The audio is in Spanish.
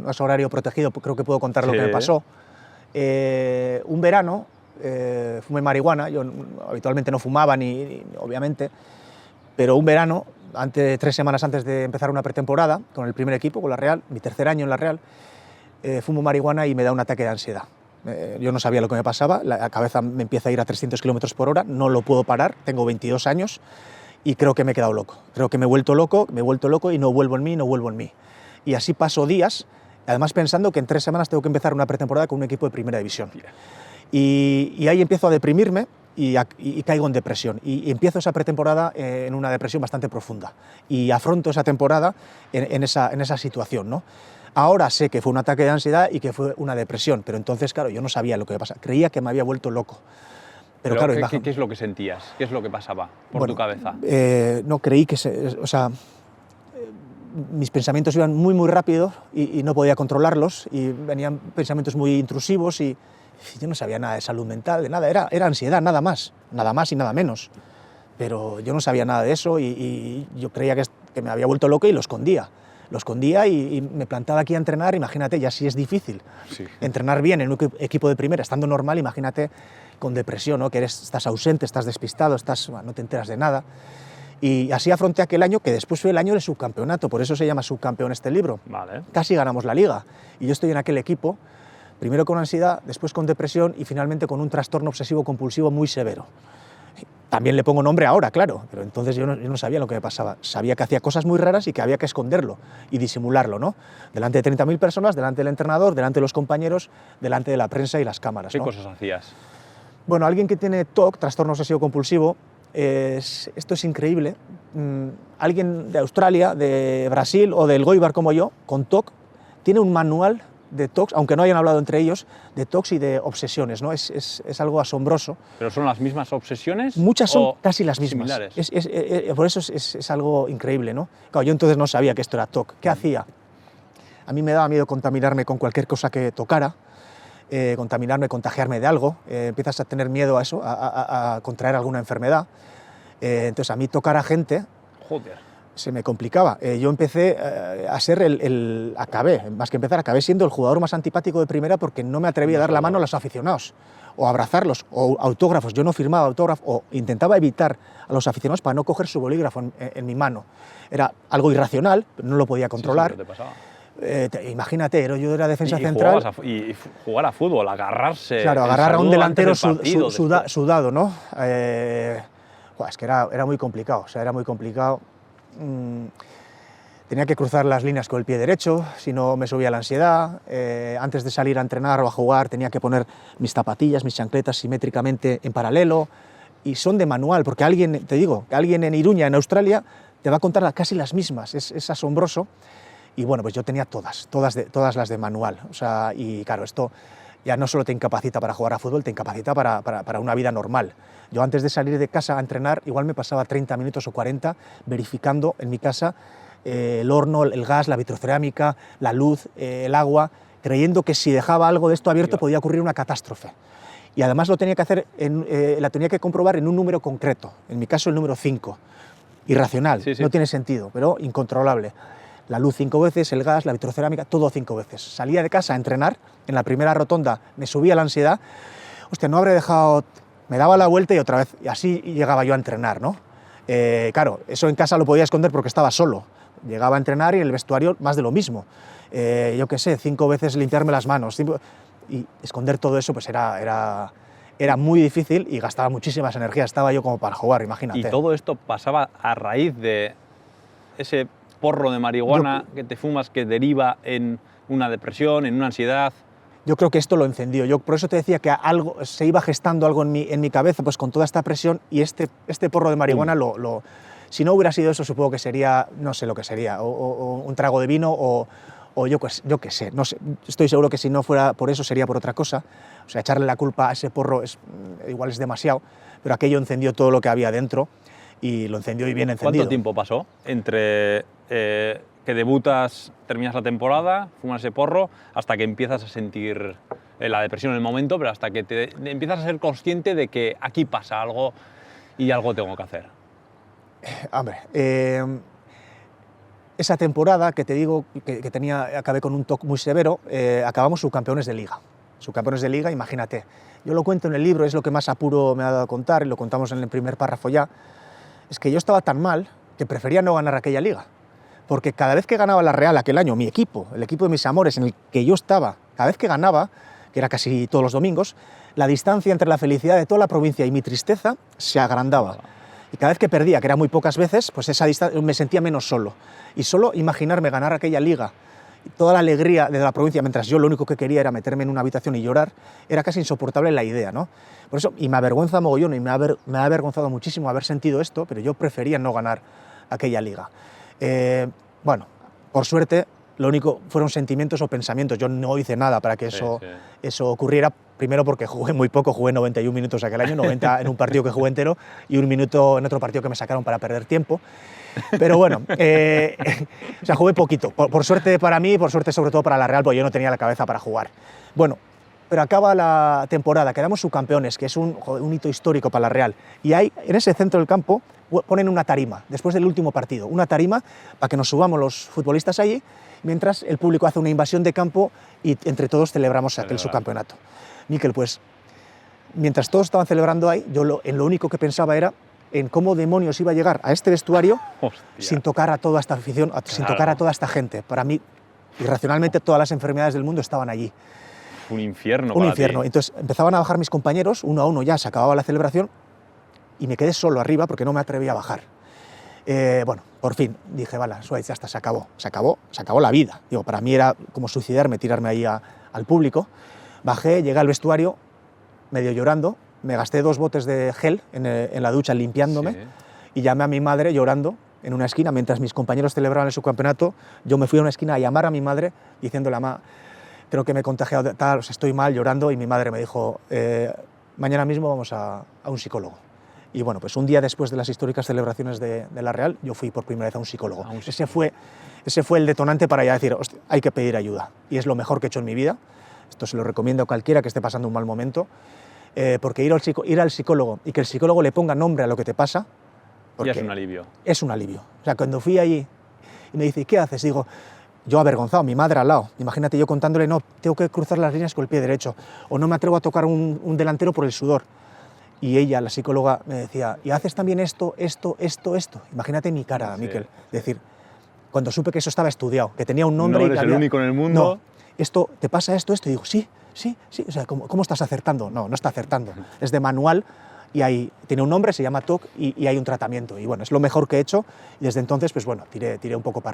no es horario protegido, creo que puedo contar lo que me pasó. Un verano fumé marihuana, yo habitualmente no fumaba, obviamente, pero un verano, 3 semanas antes de empezar una pretemporada con el primer equipo, con la Real, mi tercer año en la Real, fumo marihuana y me da un ataque de ansiedad. Yo no sabía lo que me pasaba, la cabeza me empieza a ir a 300 km/h, no lo puedo parar, tengo 22 años y creo que me he quedado loco. Creo que me he vuelto loco y no vuelvo en mí. Y así paso días, además pensando que en 3 semanas tengo que empezar una pretemporada con un equipo de primera división. Y ahí empiezo a deprimirme y caigo en depresión. Y empiezo esa pretemporada en una depresión bastante profunda. Y afronto esa temporada en esa situación, ¿no? Ahora sé que fue un ataque de ansiedad y que fue una depresión, pero entonces, claro, yo no sabía lo que pasaba. Creía que me había vuelto loco. Pero claro, ¿qué es lo que sentías? ¿Qué es lo que pasaba por tu cabeza? No, creí que... mis pensamientos iban muy rápido y no podía controlarlos, y venían pensamientos muy intrusivos y yo no sabía nada de salud mental, de nada, era ansiedad, nada más y nada menos. Pero yo no sabía nada de eso y yo creía que me había vuelto loco y lo escondía. Y me plantaba aquí a entrenar, imagínate, ya sí es difícil. Sí. Entrenar bien en un equipo de primera, estando normal, imagínate con depresión, ¿no? Que estás ausente, estás despistado, no te enteras de nada. Y así afronté aquel año, que después fue el año del subcampeonato, por eso se llama Subcampeón este libro. Vale. Casi ganamos la liga y yo estoy en aquel equipo, primero con ansiedad, después con depresión y finalmente con un trastorno obsesivo-compulsivo muy severo. También le pongo nombre ahora, claro, pero entonces yo no sabía lo que me pasaba. Sabía que hacía cosas muy raras y que había que esconderlo y disimularlo, ¿no? Delante de 30.000 personas, delante del entrenador, delante de los compañeros, delante de la prensa y las cámaras, ¿Qué ¿no? cosas hacías? Bueno, alguien que tiene TOC, trastorno obsesivo-compulsivo, esto es increíble. Alguien de Australia, de Brasil o del Goibar como yo, con TOC, tiene un manual de TOCs, aunque no hayan hablado entre ellos, de TOCs y de obsesiones, ¿no? Es algo asombroso. ¿Pero son las mismas obsesiones? Muchas son casi las mismas. Similares. Por eso es algo increíble, ¿no? Claro, yo entonces no sabía que esto era TOC. ¿Qué hacía? A mí me daba miedo contaminarme con cualquier cosa que tocara, contagiarme de algo. Empiezas a tener miedo a eso, a contraer alguna enfermedad. Entonces a mí tocar a gente... Joder. Se me complicaba. Yo empecé a ser acabé siendo el jugador más antipático de primera porque no me atrevía a dar la mano a los aficionados, o abrazarlos, o autógrafos. Yo no firmaba autógrafos, o intentaba evitar a los aficionados para no coger su bolígrafo en mi mano. Era algo irracional, pero no lo podía controlar. Sí, ¿qué te pasaba? Imagínate, yo era defensa central. Y jugar a fútbol, agarrarse. Claro, agarrar a un delantero sudado, ¿no? Es que era muy complicado, era muy complicado. Tenía que cruzar las líneas con el pie derecho, si no me subía la ansiedad. Antes de salir a entrenar o a jugar tenía que poner mis zapatillas, mis chancletas simétricamente en paralelo, y son de manual, porque alguien en Iruña, en Australia, te va a contar casi las mismas. Es asombroso. Y bueno, pues yo tenía todas las de manual. Y claro, esto ya no solo te incapacita para jugar a fútbol, te incapacita para una vida normal. Yo antes de salir de casa a entrenar, igual me pasaba 30 minutos o 40 verificando en mi casa el horno, el gas, la vitrocerámica, la luz, el agua, creyendo que si dejaba algo de esto abierto podía ocurrir una catástrofe. Y además lo tenía que hacer, la tenía que comprobar en un número concreto, en mi caso el número 5. Irracional, sí. No tiene sentido, pero incontrolable. La luz 5 veces, el gas, la vitrocerámica, todo 5 veces. Salía de casa a entrenar, en la primera rotonda me subía la ansiedad, hostia, no habré dejado... Me daba la vuelta y otra vez, y así llegaba yo a entrenar, ¿no? Claro, eso en casa lo podía esconder porque estaba solo. Llegaba a entrenar y en el vestuario más de lo mismo. Yo qué sé, 5 veces limpiarme las manos. Y esconder todo eso pues era muy difícil y gastaba muchísimas energías. Estaba yo como para jugar, imagínate. ¿Y todo esto pasaba a raíz de ese porro de marihuana que te fumas que deriva en una depresión, en una ansiedad? Yo creo que esto lo encendió. Yo por eso te decía que se iba gestando algo en mi cabeza, pues con toda esta presión, y este porro de marihuana si no hubiera sido eso, supongo que sería, no sé lo que sería, o un trago de vino, o yo qué sé, no sé. Estoy seguro que si no fuera por eso sería por otra cosa. O sea, echarle la culpa a ese porro igual es demasiado, pero aquello encendió todo lo que había dentro y lo encendió y bien encendido. ¿Cuánto tiempo pasó entre que debutas, terminas la temporada, fumas ese porro, hasta que empiezas a sentir la depresión en el momento, pero hasta que empiezas a ser consciente de que aquí pasa algo y algo tengo que hacer? Hombre, esa temporada que te digo que acabé con un toque muy severo, acabamos subcampeones de Liga. Subcampeones de Liga, imagínate. Yo lo cuento en el libro, es lo que más apuro me ha dado a contar, y lo contamos en el primer párrafo ya. Es que yo estaba tan mal que prefería no ganar aquella Liga. Porque cada vez que ganaba la Real aquel año, mi equipo, el equipo de mis amores en el que yo estaba, cada vez que ganaba, que era casi todos los domingos, la distancia entre la felicidad de toda la provincia y mi tristeza se agrandaba. Y cada vez que perdía, que era muy pocas veces, pues esa distancia me sentía menos solo. Y solo imaginarme ganar aquella Liga, toda la alegría de la provincia, mientras yo lo único que quería era meterme en una habitación y llorar, era casi insoportable la idea, ¿no? Por eso, y me avergüenza mogollón, y me ha avergonzado muchísimo haber sentido esto, pero yo prefería no ganar aquella Liga. Bueno, por suerte, lo único fueron sentimientos o pensamientos. Yo no hice nada para que eso ocurriera. Primero porque jugué muy poco, jugué 91 minutos aquel año, 90 en un partido que jugué entero y 1 minuto en otro partido que me sacaron para perder tiempo. Pero bueno, o sea, jugué poquito. Por suerte para mí, por suerte sobre todo para la Real, porque yo no tenía la cabeza para jugar. Bueno, pero acaba la temporada, quedamos subcampeones, que es un hito histórico para la Real. Y ahí, en ese centro del campo, ponen una tarima, después del último partido, una tarima para que nos subamos los futbolistas allí, mientras el público hace una invasión de campo y entre todos celebramos aquel subcampeonato. Miquel, pues, mientras todos estaban celebrando ahí, yo en lo único que pensaba era en cómo demonios iba a llegar a este vestuario sin tocar a toda esta afición, sin tocar a toda esta gente. Para mí, irracionalmente, todas las enfermedades del mundo estaban allí. Un infierno. Un infierno. Entonces empezaban a bajar mis compañeros, uno a uno ya se acababa la celebración y me quedé solo arriba porque no me atreví a bajar. Bueno, por fin dije, vale, ya está, se acabó la vida. Digo, para mí era como suicidarme, tirarme ahí al público. Bajé, llegué al vestuario, medio llorando, me gasté 2 botes de gel en la ducha limpiándome y llamé a mi madre llorando en una esquina, mientras mis compañeros celebraban el subcampeonato, yo me fui a una esquina a llamar a mi madre diciéndole a mamá, creo que me he contagiado, tal, estoy mal, llorando, y mi madre me dijo, mañana mismo vamos a un psicólogo. Y bueno, pues un día después de las históricas celebraciones de la Real, yo fui por primera vez a un psicólogo. Ese fue el detonante para ya decir, hostia, hay que pedir ayuda. Y es lo mejor que he hecho en mi vida. Esto se lo recomiendo a cualquiera que esté pasando un mal momento, porque ir al psicólogo y que el psicólogo le ponga nombre a lo que te pasa, ya es un alivio. Es un alivio. O sea, cuando fui allí y me dice, ¿qué haces? Digo, yo avergonzado, mi madre al lado. Imagínate yo contándole, no, tengo que cruzar las líneas con el pie derecho, o no me atrevo a tocar un delantero por el sudor. Y ella, la psicóloga, me decía, ¿y haces también esto? Imagínate mi cara, Miquel. Es decir, cuando supe que eso estaba estudiado, que tenía un nombre... No eres el único en el mundo. No, ¿te pasa esto? Y digo, sí. O sea, ¿cómo estás acertando? No está acertando. Es de manual y tiene un nombre, se llama TOC y hay un tratamiento. Y bueno, es lo mejor que he hecho. Y desde entonces, pues bueno, tiré un poco para